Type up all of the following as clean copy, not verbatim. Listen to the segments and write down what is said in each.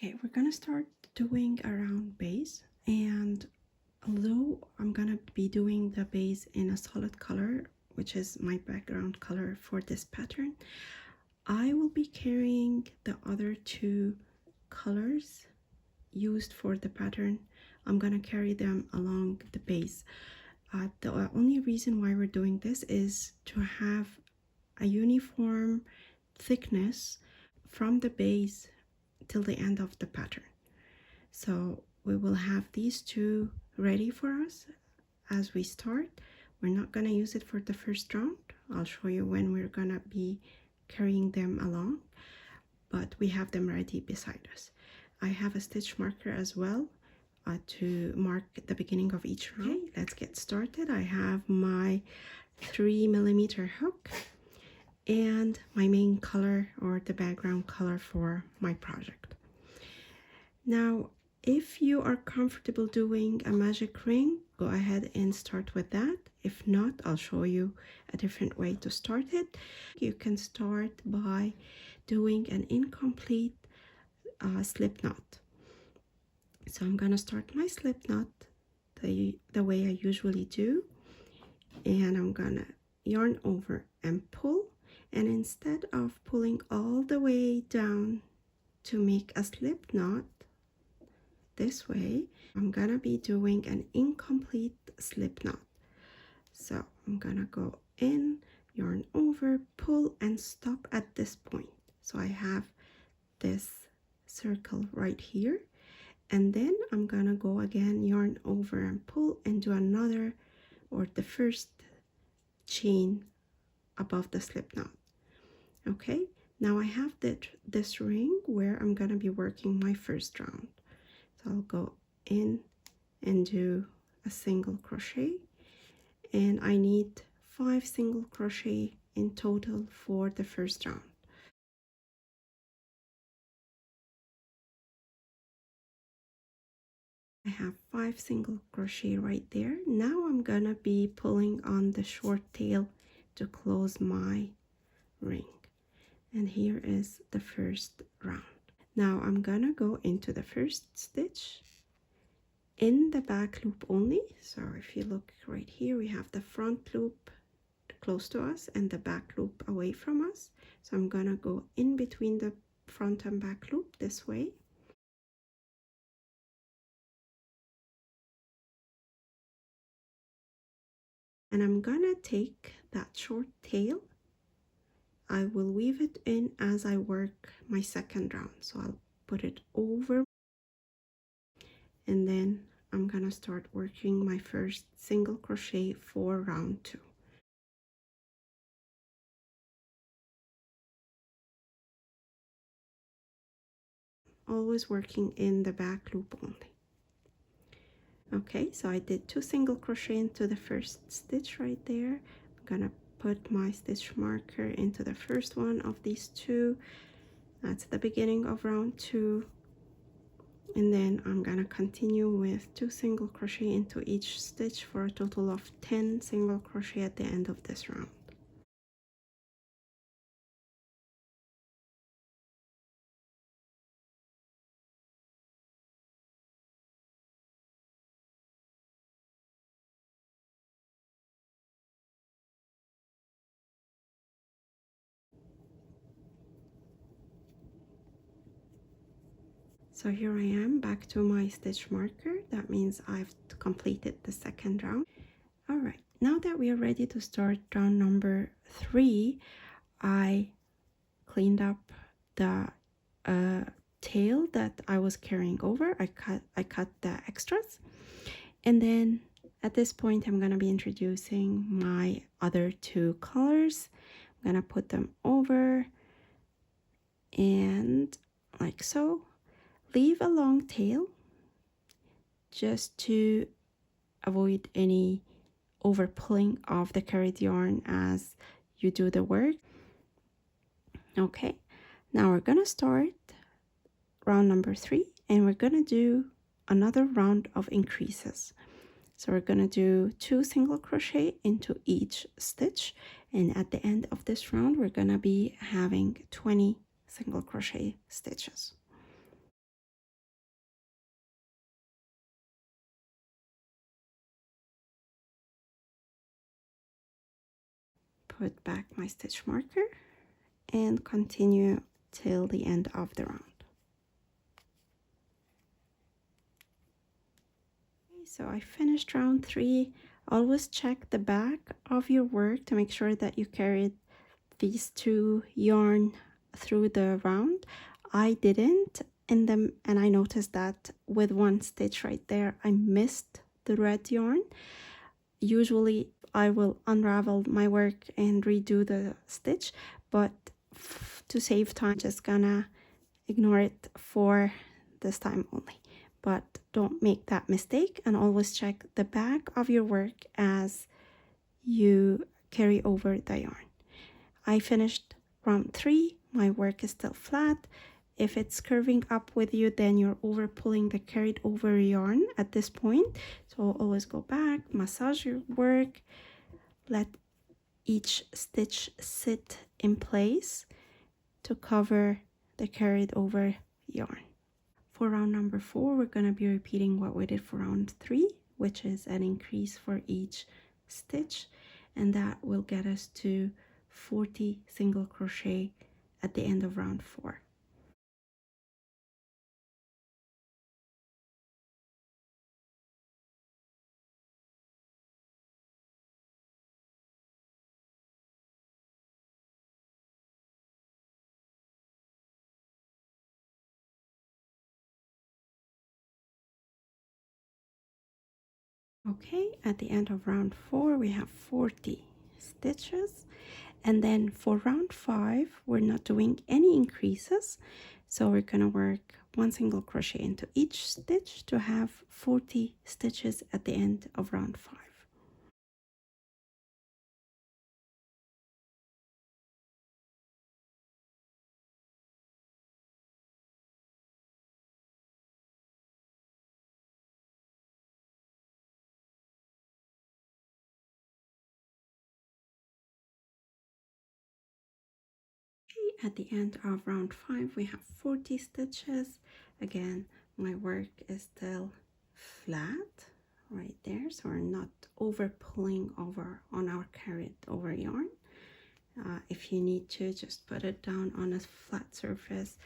Okay, we're gonna start doing a round base, and although I'm gonna be doing the base in a solid color, which is my background color for this pattern, I will be carrying the other two colors used for the pattern. I'm gonna carry them along the base. The only reason why we're doing this is to have a uniform thickness from the base till the end of the pattern. So we will have these two ready for us as we start. We're not going to use it for the first round. I'll show you when we're going to be carrying them along, but we have them ready beside us. I have a stitch marker as well to mark the beginning of each round. Okay, let's get started. I have my 3mm hook and my main color, or the background color, for my project. Now, if you are comfortable doing a magic ring, go ahead and start with that. If not, I'll show you a different way to start it. You can start by doing an incomplete slip knot. So I'm gonna start my slip knot the way I usually do, and I'm gonna yarn over and pull, and instead of pulling all the way down to make a slip knot this way, I'm gonna be doing an incomplete slip knot. So I'm gonna go in, yarn over, pull, and stop at this point. So I have this circle right here, and then I'm gonna go again, yarn over and pull, and do another, or the first chain above the slip knot. Okay, now I have this ring where I'm gonna be working my first round. So I'll go in and do a single crochet, and I need 5 single crochet in total for the first round. I have 5 single crochet right there. Now I'm gonna be pulling on the short tail to close my ring, and here is the first round. Now I'm gonna go into the first stitch in the back loop only. So if you look right here, we have the front loop close to us and the back loop away from us. So I'm gonna go in between the front and back loop this way. And I'm gonna take that short tail. I will weave it in as I work my second round. So I'll put it over, and then I'm gonna start working my first single crochet for round 2. Always working in the back loop only. Okay, so I did 2 single crochet into the first stitch right there. I'm gonna put my stitch marker into the first one of these 2. That's the beginning of round 2. And then I'm gonna continue with 2 single crochet into each stitch for a total of 10 single crochet at the end of this round. So here I am back to my stitch marker. That means I've completed the second round. All right, now that we are ready to start round number 3, I cleaned up the tail that I was carrying over. I cut the extras, and then at this point I'm gonna be introducing my other 2 colors. I'm gonna put them over, and like so. Leave a long tail just to avoid any over pulling of the carried yarn as you do the work. Okay, now we're gonna start round number 3, and we're gonna do another round of increases. So we're gonna do 2 single crochet into each stitch, and at the end of this round we're gonna be having 20 single crochet stitches. put back my stitch marker and continue till the end of the round. Okay, so I finished round 3. Always check the back of your work to make sure that you carried these 2 yarn through the round. I didn't in them, and I noticed that with one stitch right there I missed the red yarn. Usually I will unravel my work and redo the stitch, but to save time, I'm just gonna ignore it for this time only. But don't make that mistake, and always check the back of your work as you carry over the yarn. I finished round 3. My work is still flat. If it's curving up with you, then you're over pulling the carried over yarn at this point. So always go back, massage your work, let each stitch sit in place to cover the carried over yarn. For round number 4, we're going to be repeating what we did for round 3, which is an increase for each stitch, and that will get us to 40 single crochet at the end of round 4. Okay, at the end of round 4 we have 40 stitches, and then for round 5 we're not doing any increases, so we're gonna work 1 single crochet into each stitch to have 40 stitches at the end of round 5. At the end of round 5 we have 40 stitches. Again, my work is still flat right there, so we're not over pulling over on our carried over yarn. If you need to, just put it down on a flat surface,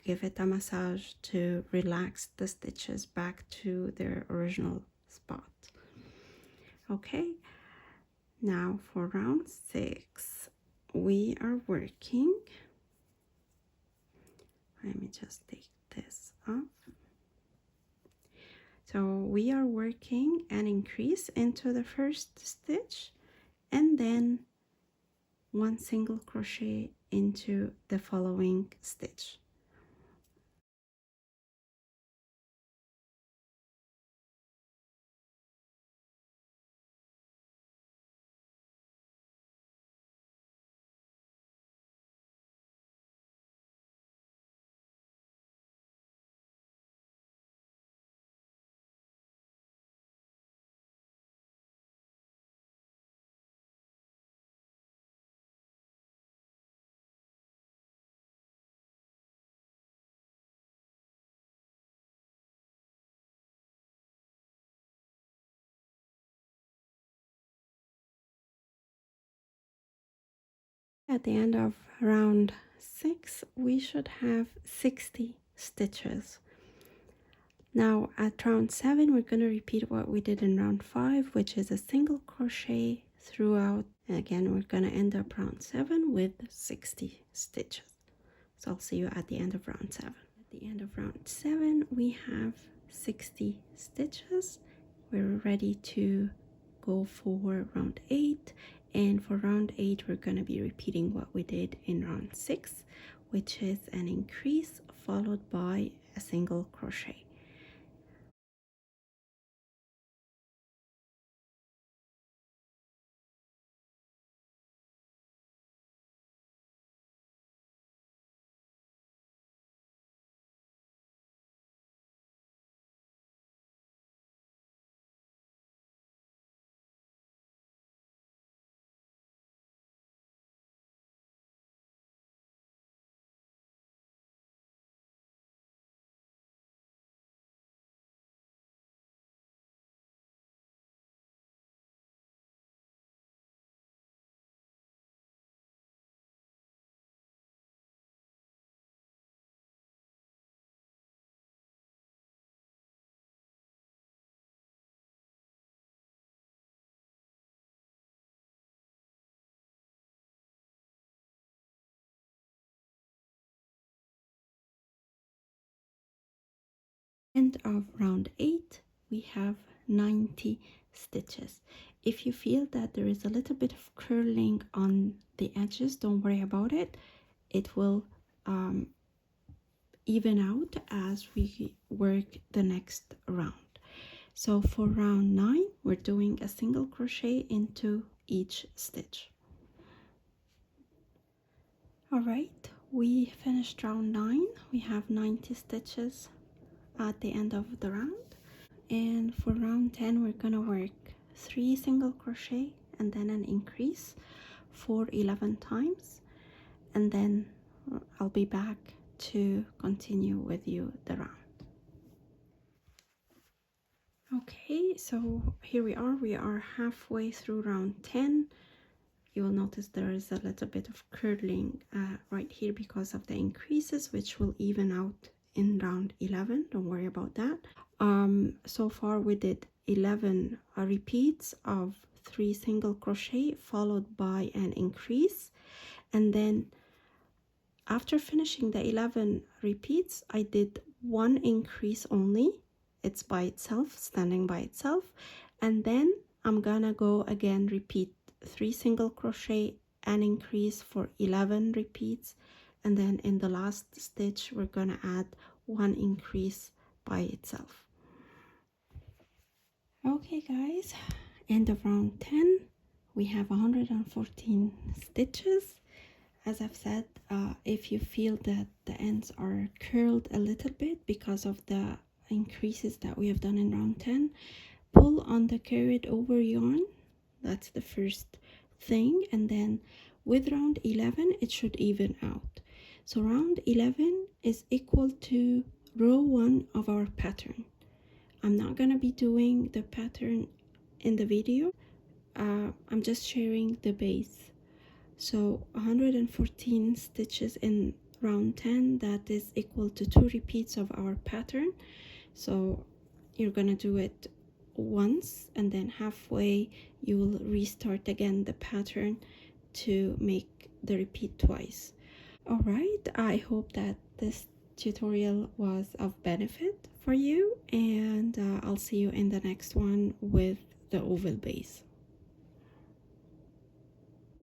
give it a massage to relax the stitches back to their original spot. Okay, now for round 6 we are working, let me just take this off. So we are working an increase into the first stitch and then 1 single crochet into the following stitch. At the end of round 6 we should have 60 stitches. Now at round 7 we're going to repeat what we did in round 5, which is a single crochet throughout, and again we're going to end up round 7 with 60 stitches. So I'll see you at the end of round 7. At the end of round 7 we have 60 stitches. We're ready to go for round 8, and for round 8 we're going to be repeating what we did in round 6, which is an increase followed by a single crochet. End of round 8, we have 90 stitches. If you feel that there is a little bit of curling on the edges, don't worry about it. It will even out as we work the next round. So for round 9, we're doing a single crochet into each stitch. All right, we finished round 9. We have 90 stitches at the end of the round. And for round 10, we're gonna work 3 single crochet and then an increase for 11 times, and then I'll be back to continue with you the round. Okay, so here we are halfway through round 10. You will notice there is a little bit of curling right here because of the increases, which will even out in round 11. Don't worry about that. So far we did 11 repeats of 3 single crochet followed by an increase, and then after finishing the 11 repeats I did 1 increase only. It's by itself, standing by itself, and then I'm gonna go again, repeat 3 single crochet and increase for 11 repeats, and then in the last stitch we're gonna add 1 increase by itself. Okay guys, end of round 10. We have 114 stitches. As I've said, if you feel that the ends are curled a little bit because of the increases that we have done in round 10, pull on the carried over yarn. That's the first thing, and then with round 11 it should even out. So round 11 is equal to row 1 of our pattern. I'm not gonna be doing the pattern in the video. I'm just sharing the base. So 114 stitches in round 10, that is equal to 2 repeats of our pattern. So you're gonna do it once, and then halfway you will restart again the pattern to make the repeat twice. All right, I hope that this tutorial was of benefit for you, and I'll see you in the next one with the oval base.